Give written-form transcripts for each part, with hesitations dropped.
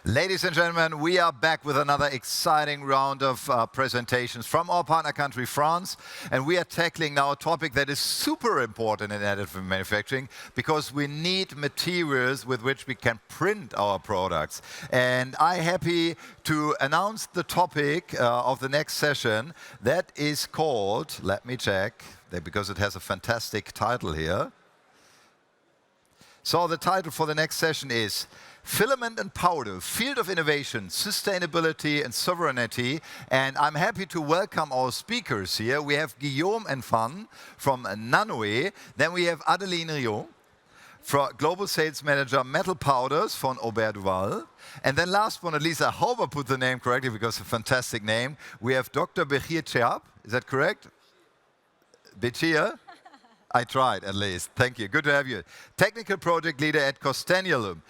Ladies and gentlemen, we are back with another exciting round of presentations from our partner country, France. And we are tackling now a topic that is super important in additive manufacturing because we need materials with which we can print our products. And I'm happy to announce the topic of the next session that is called, let me check, because it has a fantastic title here. So the title for the next session is Filament and Powder, Field of Innovation, Sustainability and Sovereignty. And I'm happy to welcome our speakers here. We have Guillaume and Hoang from Nanoe. Then we have Adeline Riou, Global Sales Manager, Metal Powders from Aubert Duval. And then last but not least, I hope I put the name correctly because it's a fantastic name. We have Dr. Bechir Chehab. Is that correct? Bechir? I tried, at least. Thank you. Good to have you. Technical project leader at Constellium.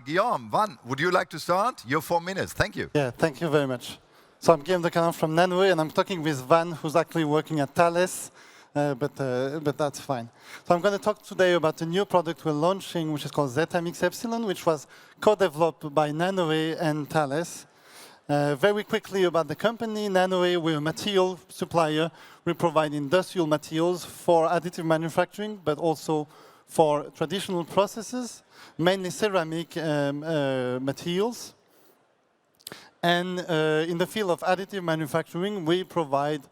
Guillaume, Van, would you like to start? Your 4 minutes. Thank you. Yeah, thank you very much. So I'm Guillaume from Nanoe, and I'm talking with Van, who's actually working at Thales, but that's fine. So I'm going to talk today about a new product we're launching, which is called ZMX Epsilon, which was co-developed by Nanoe and Thales. Very quickly about the company, Nanoe, we're a material supplier. We provide industrial materials for additive manufacturing, but also for traditional processes, mainly ceramic materials. And in the field of additive manufacturing, we provide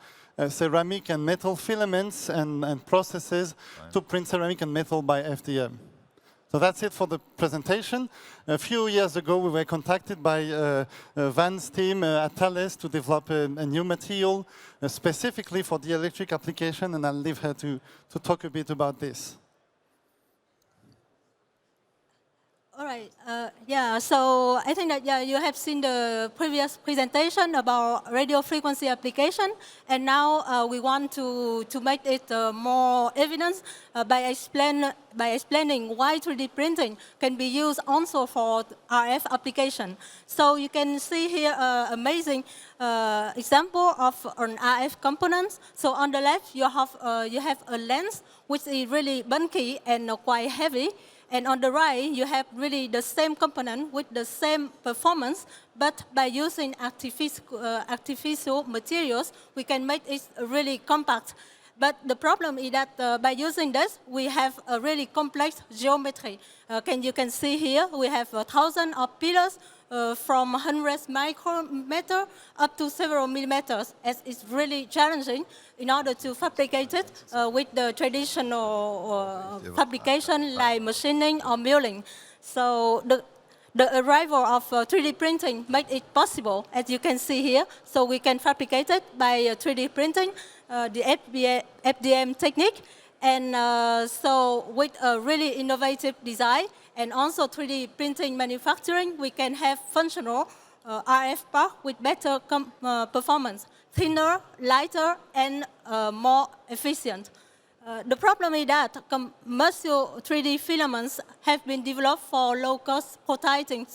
ceramic and metal filaments and processes to print ceramic and metal by FDM. So that's it for the presentation. A few years ago, we were contacted by Van's team at Thales to develop a new material specifically for the electric application, and I'll leave her to talk a bit about this. All right. So I think that you have seen the previous presentation about radio frequency application, and now we want to make it more evidence by explaining why 3D printing can be used also for RF application. So you can see here an amazing example of an RF component. So on the left, you have a lens which is really bulky and quite heavy. And on the right, you have really the same component with the same performance, but by using artificial materials, we can make it really compact. But the problem is that by using this, we have a really complex geometry. You can see here, we have thousands of pillars from hundreds micrometers up to several millimeters, as it's really challenging in order to fabricate it with the traditional fabrication like machining or milling. So the arrival of 3D printing made it possible, as you can see here. So we can fabricate it by 3D printing, the FDM technique. And so with a really innovative design and also 3D printing manufacturing, we can have functional RF part with better performance, thinner, lighter, and more efficient. The problem is that commercial 3D filaments have been developed for low-cost prototyping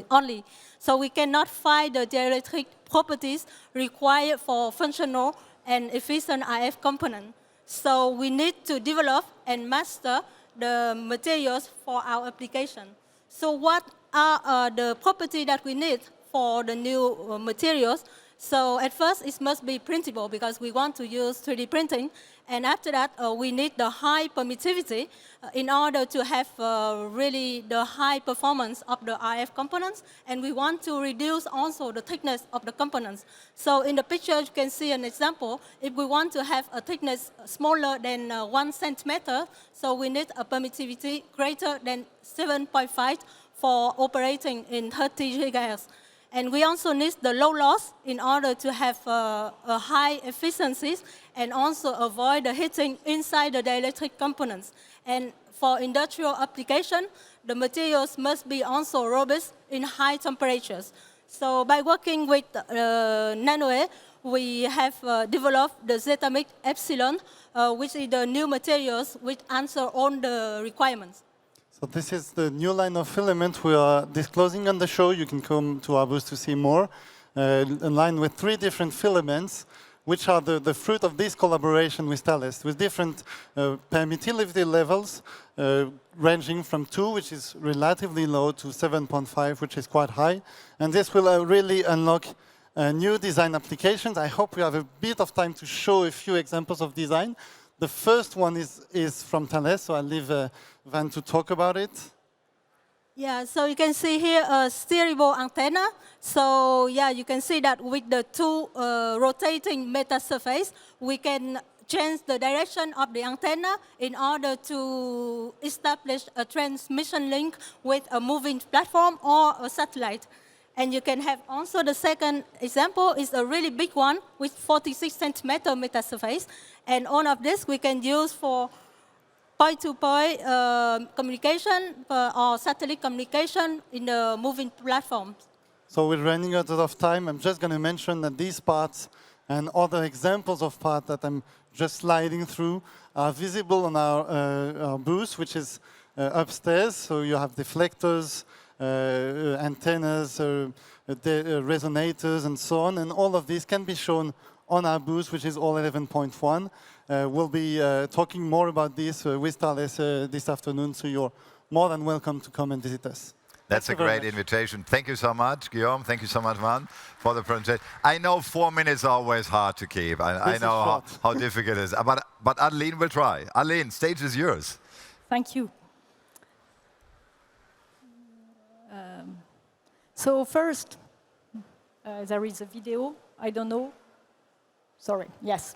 only. So we cannot find the dielectric properties required for functional and efficient RF components. So we need to develop and master the materials for our application. So what are the properties that we need for the new materials? So at first, it must be printable because we want to use 3D printing. And after that, we need the high permittivity in order to have really the high performance of the RF components. And we want to reduce also the thickness of the components. So in the picture, you can see an example. If we want to have a thickness smaller than 1 centimeter, so we need a permittivity greater than 7.5 for operating in 30 gigahertz. And we also need the low loss in order to have a high efficiencies and also avoid the heating inside the dielectric components. And for industrial application, the materials must be also robust in high temperatures. So by working with Nanoe, we have developed the ZMX Epsilon, which is the new materials which answer all the requirements. So this is the new line of filament we are disclosing on the show. You can come to our booth to see more. In line with 3 different filaments, which are the fruit of this collaboration with Thales, with different permittivity levels, ranging from 2, which is relatively low, to 7.5, which is quite high. And this will really unlock new design applications. I hope we have a bit of time to show a few examples of design. The first one is from Thales, so I'll leave Van to talk about it. Yeah, so you can see here a steerable antenna. So yeah, you can see that with the two rotating meta surface, we can change the direction of the antenna in order to establish a transmission link with a moving platform or a satellite. And you can have also the second example is a really big one with 46 centimeter meta surface. And all of this we can use for point-to-point communication or satellite communication in the moving platforms. So we're running out of time. I'm just going to mention that these parts and other examples of parts that I'm just sliding through are visible on our booth, which is upstairs. So you have deflectors, antennas, resonators, and so on. And all of these can be shown on our booth, which is all 11.1. We'll be talking more about this with Thales this afternoon, so you're more than welcome to come and visit us. That's a great invitation. Thank you so much, Guillaume. Thank you so much, Van, for the presentation. I know 4 minutes are always hard to keep. I know how difficult it is. But Adeline will try. Adeline, stage is yours. Thank you. So first, there is a video. I don't know. Sorry, yes.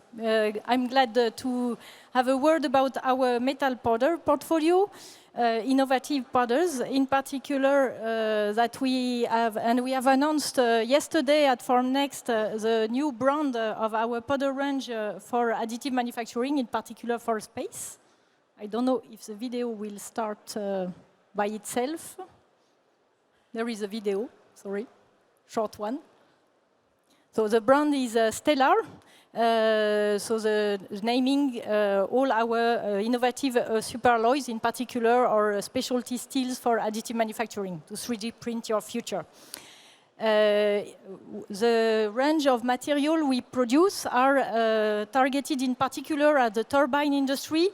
I'm glad to have a word about our metal powder portfolio, innovative powders, in particular that we have, and we have announced yesterday at Formnext the new brand of our powder range for additive manufacturing, in particular for space. I don't know if the video will start by itself. There is a video, sorry, short one. So the brand is Stellar. So the naming all our innovative superalloys, in particular, or specialty steels for additive manufacturing to 3D print your future. The range of material we produce are targeted in particular at the turbine industry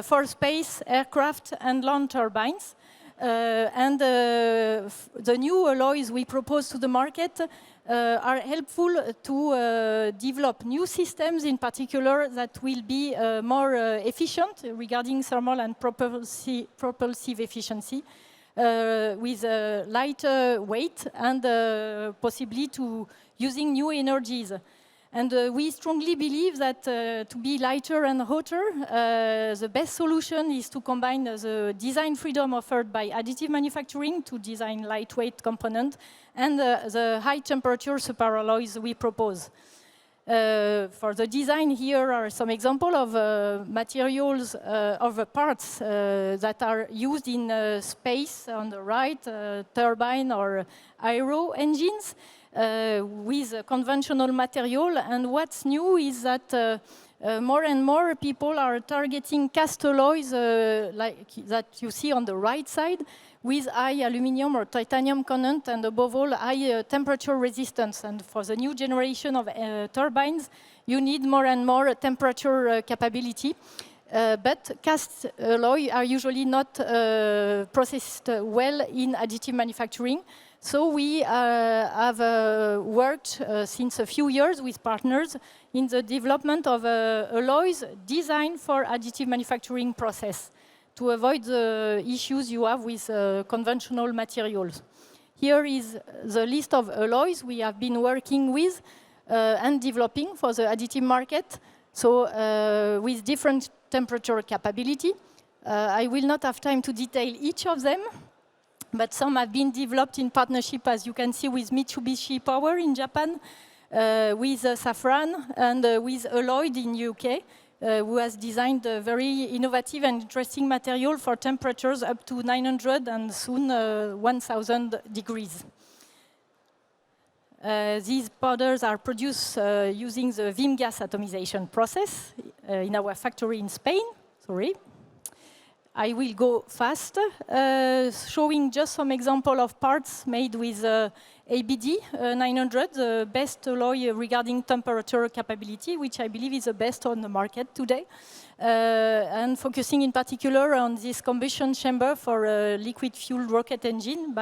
for space, aircraft, and land turbines. And the new alloys we propose to the market are helpful to develop new systems, in particular, that will be more efficient regarding thermal and propulsive efficiency, with a lighter weight and possibly to using new energies. And we strongly believe that to be lighter and hotter, the best solution is to combine the design freedom offered by additive manufacturing to design lightweight components and the high temperature superalloys we propose. For the design, here are some examples of materials of parts that are used in space on the right, turbine or aero engines. With conventional material, and what's new is that more and more people are targeting cast alloys like that you see on the right side, with high aluminum or titanium content, and above all high temperature resistance. And for the new generation of turbines, you need more and more temperature capability. But cast alloy are usually not processed well in additive manufacturing. So we have worked since a few years with partners in the development of alloys designed for additive manufacturing process to avoid the issues you have with conventional materials. Here is the list of alloys we have been working with and developing for the additive market. So with different temperature capability. I will not have time to detail each of them, but some have been developed in partnership, as you can see, with Mitsubishi Power in Japan, with Safran, and with Alloyd in UK, who has designed a very innovative and interesting material for temperatures up to 900 and soon 1000 degrees. These powders are produced using the VIM gas atomization process in our factory in Spain. Sorry. I will go fast, showing just some example of parts made with ABD 900, the best alloy regarding temperature capability, which I believe is the best on the market today. And focusing in particular on this combustion chamber for a liquid-fueled rocket engine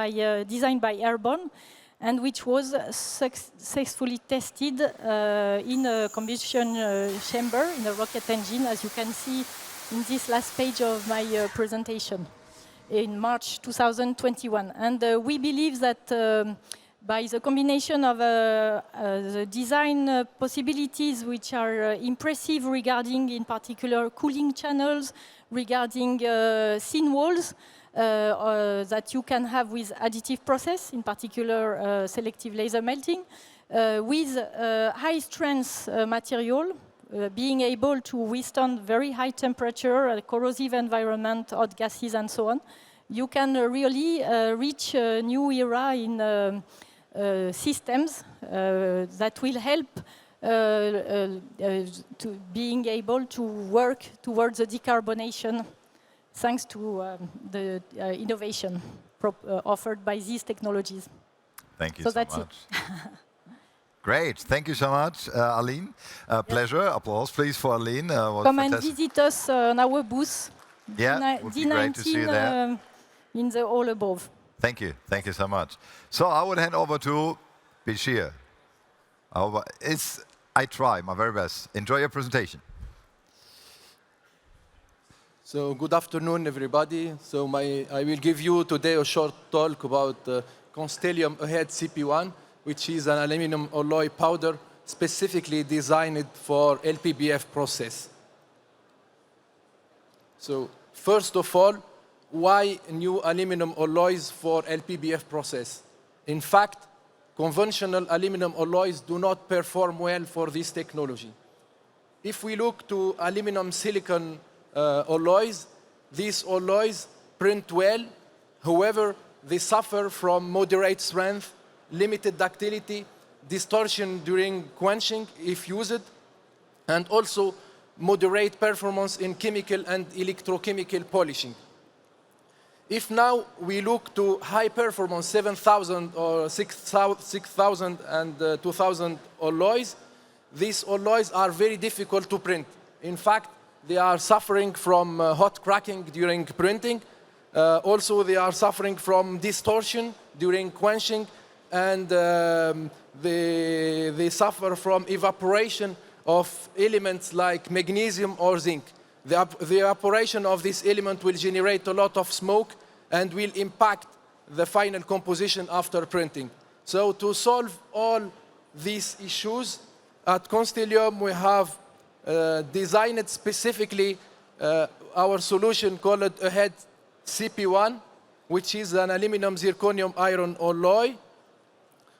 designed by Airborne, and which was successfully tested in a combustion chamber in a rocket engine, as you can see in this last page of my presentation in March 2021. And we believe that by the combination of the design possibilities, which are impressive regarding, in particular, cooling channels, regarding thin walls that you can have with additive process, in particular selective laser melting, with high-strength material, being able to withstand very high temperature, corrosive environment, hot gases, and so on, you can really reach a new era in systems that will help to being able to work towards the decarbonation, thanks to the innovation offered by these technologies. Thank you so so that's much. It. Great, thank you so much, Adeline. Pleasure, applause please for Adeline. Come and visit us on our booth. Yeah, would be great to see you there. In the all above. Thank you so much. So I would hand over to Bechir. I try my very best. Enjoy your presentation. So good afternoon, everybody. So I will give you today a short talk about Constellium Ahead CP1, which is an aluminum alloy powder specifically designed for LPBF process. So first of all, why new aluminum alloys for LPBF process? In fact, conventional aluminum alloys do not perform well for this technology. If we look to aluminum silicon alloys, these alloys print well. However, they suffer from moderate strength, limited ductility, distortion during quenching if used, and also moderate performance in chemical and electrochemical polishing. If now we look to high performance 7,000 or 6,000 and 2,000 alloys, these alloys are very difficult to print. In fact, they are suffering from hot cracking during printing. Also, they are suffering from distortion during quenching, and they suffer from evaporation of elements like magnesium or zinc. The evaporation of this element will generate a lot of smoke and will impact the final composition after printing. So to solve all these issues, at Constellium we have designed specifically our solution called Ahead CP1, which is an aluminum zirconium iron alloy.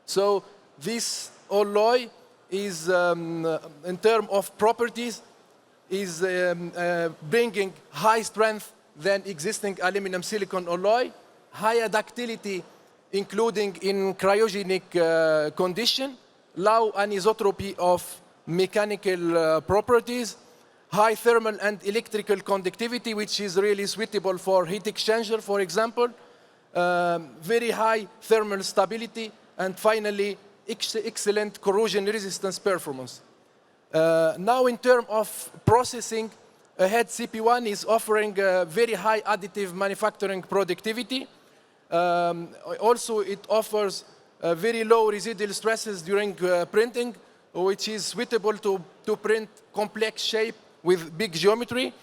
So this alloy is, in terms of properties, is bringing high strength than existing aluminum silicon alloy, higher ductility, including in cryogenic condition, low anisotropy of mechanical properties, high thermal and electrical conductivity, which is really suitable for heat exchanger, for example, very high thermal stability, and finally, excellent corrosion resistance performance. Now, in terms of processing, Ahead CP1 is offering very high additive manufacturing productivity. Also, it offers very low residual stresses during printing, which is suitable to print complex shape with big geometry.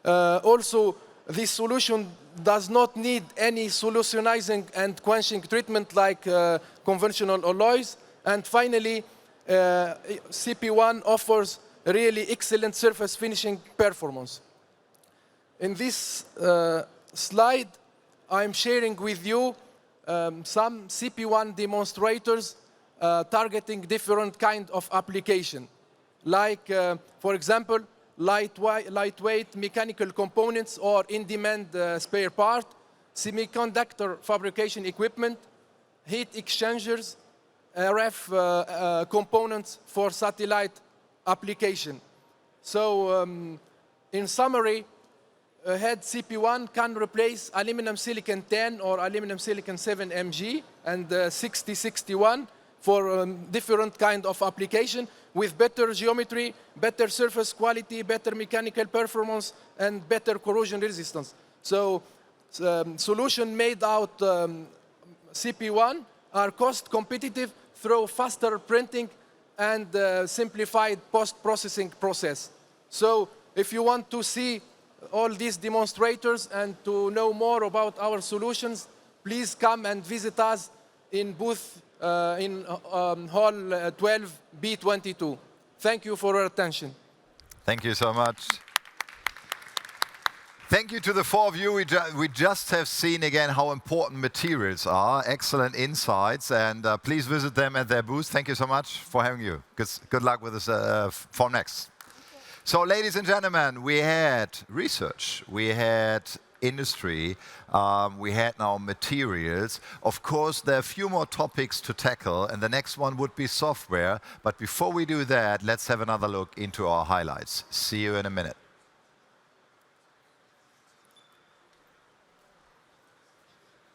Also, this solution does not need any solutionizing and quenching treatment like conventional alloys. And finally, CP1 offers really excellent surface finishing performance. In this slide, I'm sharing with you some CP1 demonstrators targeting different kind of application. Like, for example, lightweight mechanical components or in-demand spare part, semiconductor fabrication equipment, heat exchangers, RF components for satellite application. So, in summary, head CP1 can replace aluminum silicon 10 or aluminum silicon 7 mg and 6061 for different kind of application with better geometry, better surface quality, better mechanical performance, and better corrosion resistance. So solution made out CP1 are cost competitive through faster printing and simplified post-processing process. So if you want to see all these demonstrators and to know more about our solutions, please come and visit us in booth in Hall 12B22. Thank you for your attention. Thank you so much. Thank you to the four of you. We just have seen again how important materials are. Excellent insights, and please visit them at their booth. Thank you so much for having you. Good luck with this Formnext. So, ladies and gentlemen, we had research, we had industry, we had now materials. Of course, there are a few more topics to tackle, and the next one would be software. But before we do that, let's have another look into our highlights. See you in a minute.